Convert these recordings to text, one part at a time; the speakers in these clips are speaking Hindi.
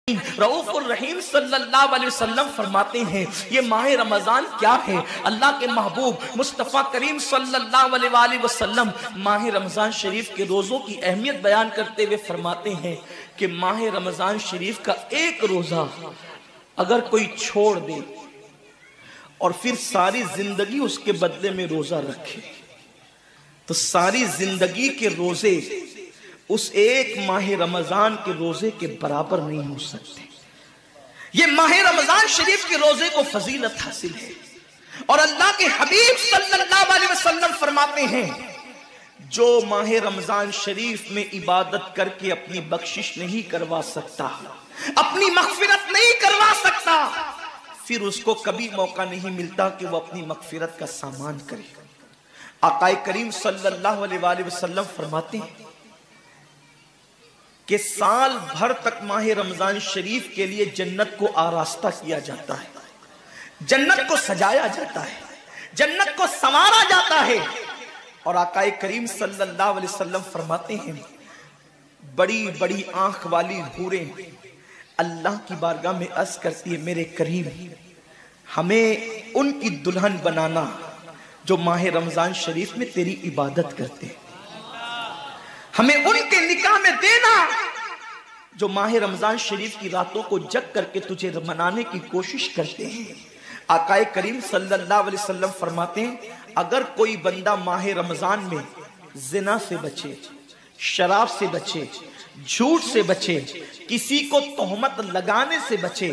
रऊफुर रहीम सल्लल्लाहु अलैहि वसल्लम फरमाते हैं ये माह रमजान क्या है। अल्लाह के महबूब मुस्तफ़ा करीम सल्लल्लाहु अलैहि वसल्लम माह रमजान शरीफ के रोज़ों की अहमियत बयान करते हुए फरमाते हैं कि माह रमजान शरीफ का एक रोज़ा अगर कोई छोड़ दे और फिर सारी जिंदगी उसके बदले में रोज़ा रखे तो सारी जिंदगी के रोज़े उस एक माह रमजान के रोजे के बराबर नहीं हो सकते। ये माह रमजान शरीफ के रोजे को फजीलत हासिल है और अल्लाह के हबीब सल्लल्लाहु अलैहि वसल्लम फरमाते हैं जो माह रमजान शरीफ में इबादत करके अपनी बख्शिश नहीं करवा सकता, अपनी मगफिरत नहीं करवा सकता, फिर उसको कभी मौका नहीं मिलता कि वो अपनी मगफिरत का सामान करे। आकाए करीम सल्लल्लाहु अलैहि वसल्लम फरमाते हैं कि साल भर तक माह रमजान शरीफ के लिए जन्नत को आरास्ता किया जाता है, जन्नत को सजाया जाता है, जन्नत को संवारा जाता है। और आकाए करीम सल्लल्लाहु अलैहि वसल्लम फरमाते हैं बड़ी बड़ी आंख वाली हूरें अल्लाह की बारगाह में अर्ज करती है मेरे करीम हमें उनकी दुल्हन बनाना जो माह रमजान शरीफ में तेरी इबादत करते हैं, हमें उनके निकाह में देना जो माह रमजान शरीफ की रातों को जग करके तुझे मनाने की कोशिश करते हैं। आकाए करीम सल्लल्लाहु अलैहि वसल्लम फरमाते हैं अगर कोई बंदा माह रमजान में जिना से बचे, शराब से बचे, झूठ से बचे, किसी को तोहमत लगाने से बचे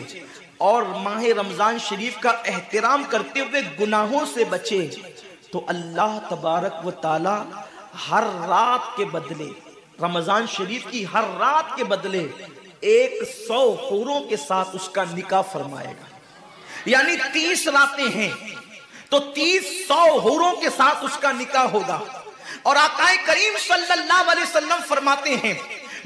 और माह रमजान शरीफ का एहतराम करते हुए गुनाहों से बचे तो अल्लाह तबारक व ताला हर रात के बदले, रमजान शरीफ की हर रात के बदले 100 हूरों के साथ उसका निकाह फरमाएगा। यानी 30 रातें हैं तो 30 हूरों के साथ उसका निकाह होगा। और आकाए करीम सल्लल्लाहु अलैहि वसल्लम फरमाते हैं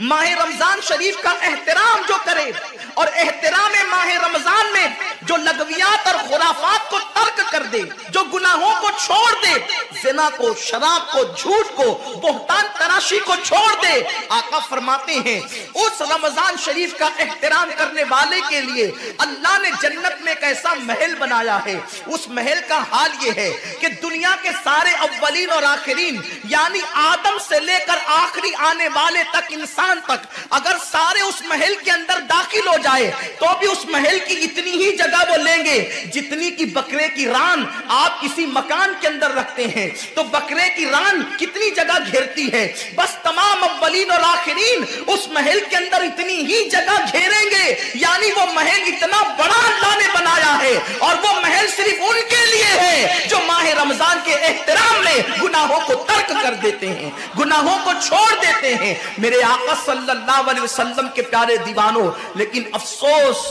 माह रमजान शरीफ का एहतराम जो करे और एहतराम माह रमजान में जो लगवियात और खुराफात को तर्क कर दे, जो गुनाहों को छोड़ दे, जिना को, शराब को, झूठ को, बोहतान तराशी को छोड़ दे, आका फरमाते हैं उस रमजान शरीफ का एहतराम करने वाले के लिए अल्लाह ने जन्नत में एक ऐसा महल बनाया है। उस महल का हाल ये है कि दुनिया के सारे अव्वलीन और आखिरीन यानी आदम से लेकर आखिरी आने वाले तक इंसान तक अगर सारे उस महल के अंदर दाखिल हो जाए तो भी उस महल की इतनी ही जगह वो लेंगे जितनी की बकरे की रान आप किसी मकान के अंदर रखते हैं तो बकरे की रान कितनी जगह घेरती है, बस तमाम अव्वलीन और आखिरीन उस महल के अंदर इतनी ही जगह घेरेंगे। यानी वो महल इतना बड़ा अल्लाह ने बनाया है और वो महल सिर्फ उनके लिए है जो माह रमजान के एहतराम में गुनाहों को तर्क कर देते हैं, गुनाहों को छोड़ देते हैं। मेरे आका सल्लल्लाहु अलैहि वसल्लम के प्यारे दीवानों, लेकिन अफसोस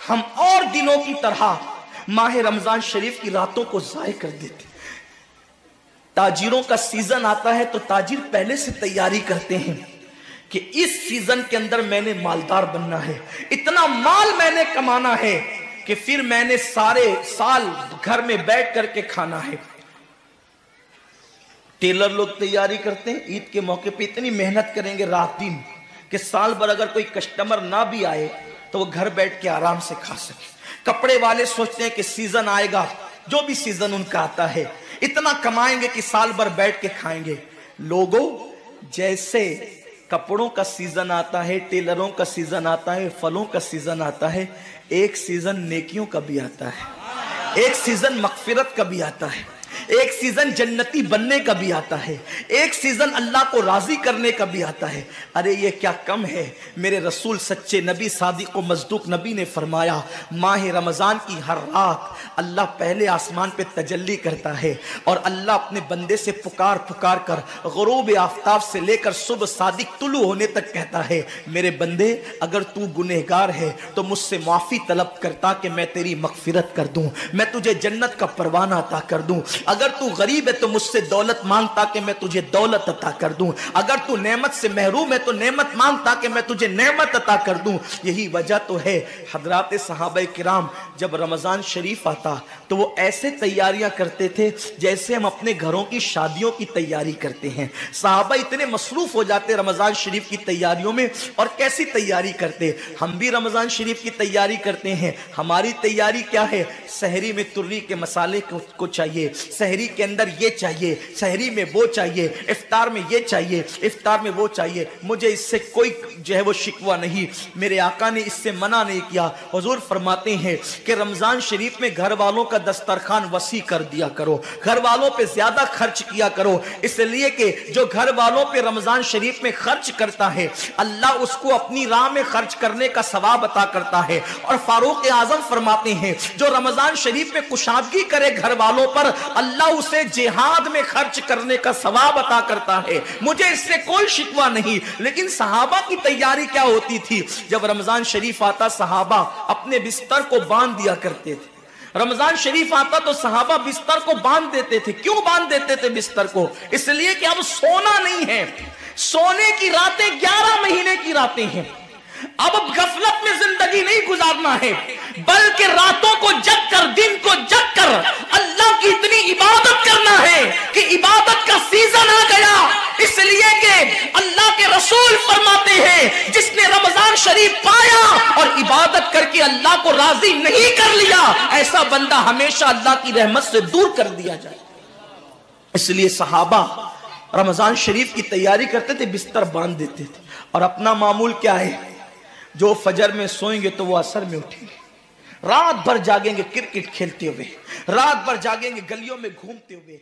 हम और दिनों की तरह माह रमजान शरीफ की रातों को जाय कर देते। ताजिरों का सीजन आता है तो ताजिर पहले से तैयारी करते हैं कि इस सीजन के अंदर मैंने मालदार बनना है, इतना माल मैंने कमाना है कि फिर मैंने सारे साल घर में बैठ करके खाना है। टेलर लोग तैयारी करते हैं ईद के मौके पे इतनी मेहनत करेंगे रात दिन कि साल भर अगर कोई कस्टमर ना भी आए तो वो घर बैठ के आराम से खा सके। कपड़े वाले सोचते हैं कि सीजन आएगा, जो भी सीजन उनका आता है इतना कमाएंगे कि साल भर बैठ के खाएंगे। लोगों जैसे कपड़ों का सीजन आता है, टेलरों का सीजन आता है, फलों का सीजन आता है, एक सीजन नेकियों का भी आता है, एक सीजन मगफिरत का भी आता है, एक सीजन जन्नती बनने का भी आता है, एक सीजन अल्लाह को राजी करने का भी आता है। अरे ये क्या कम है। मेरे रसूल सच्चे नबी सादिक व मज़दूक नबी ने फरमाया माह रमजान की हर रात अल्लाह पहले आसमान पे तजल्ली करता है और अल्लाह अपने बंदे से पुकार पुकार कर गुरूब आफ्ताब से लेकर सुबह सादिक तुलू होने तक कहता है मेरे बंदे अगर तू गुनहगार है तो मुझसे माफी तलब करता कि मैं तेरी मगफिरत कर दूं, मैं तुझे जन्नत का परवाना अता कर दूं। अगर तू गरीब है तो मुझसे दौलत मांग ताकि मैं तुझे दौलत अता कर दूं, अगर तू नेमत से महरूम है तो नेमत मांग ताकि मैं तुझे नेमत अता कर दूं। यही वजह तो है हजरात सहाबा किराम जब रमजान शरीफ आता तो वो ऐसे तैयारियां करते थे जैसे हम अपने घरों की शादियों की तैयारी करते हैं। सहाबा इतने मसरूफ हो जाते रमजान शरीफ की तैयारियों में। और कैसी तैयारी करते, हम भी रमजान शरीफ की तैयारी करते हैं। हमारी तैयारी क्या है, सहरी में तुर्री के मसाले को चाहिए, सहरी के अंदर ये चाहिए, सहरी में वो चाहिए, इफ्तार में ये चाहिए, इफ्तार में वो चाहिए। मुझे इससे कोई जो है वो शिकवा नहीं, मेरे आका ने इससे मना नहीं किया। हुजूर फरमाते हैं कि रमजान शरीफ में घर वालों का दस्तरखान वसी कर दिया करो, घर वालों पे ज्यादा खर्च किया करो, इसलिए कि जो घर वालों पे रमजान शरीफ में खर्च करता है अल्लाह उसको अपनी राह में खर्च करने का सवाब अता करता है। और फारूक आजम फरमाते हैं जो रमजान शरीफ में कुशादगी करे घर वालों पर अल्लाह उसे जिहाद में खर्च करने का सवाब अता करता है। मुझे इससे कोई शिकवा नहीं। लेकिन सहाबा की तैयारी क्या होती थी, जब रमजान शरीफ आता सहाबा अपने बिस्तर को बांध दिया करते थे। रमजान शरीफ आता तो सहाबा बिस्तर को बांध देते थे। क्यों बांध देते थे बिस्तर को, इसलिए कि अब सोना नहीं है, सोने की रातें 11 महीने की रातें हैं। अब गफलत में जिंदगी नहीं गुजारना है, बल्कि रातों को जग कर दिन को जग कर अल्लाह की इतनी इबादत करना है कि इबादत का सीजन आ गया। इसलिए कि अल्लाह के रसूल फरमाते हैं जिसने रमजान शरीफ पाया और इबादत करके अल्लाह को राजी नहीं कर लिया, ऐसा बंदा हमेशा अल्लाह की रहमत से दूर कर दिया जाए। इसलिए सहाबा रमजान शरीफ की तैयारी करते थे, बिस्तर बांध देते थे। और अपना मामूल क्या है, जो फजर में सोएंगे तो वो असर में उठेंगे, रात भर जागेंगे क्रिकेट खेलते हुए, रात भर जागेंगे गलियों में घूमते हुए।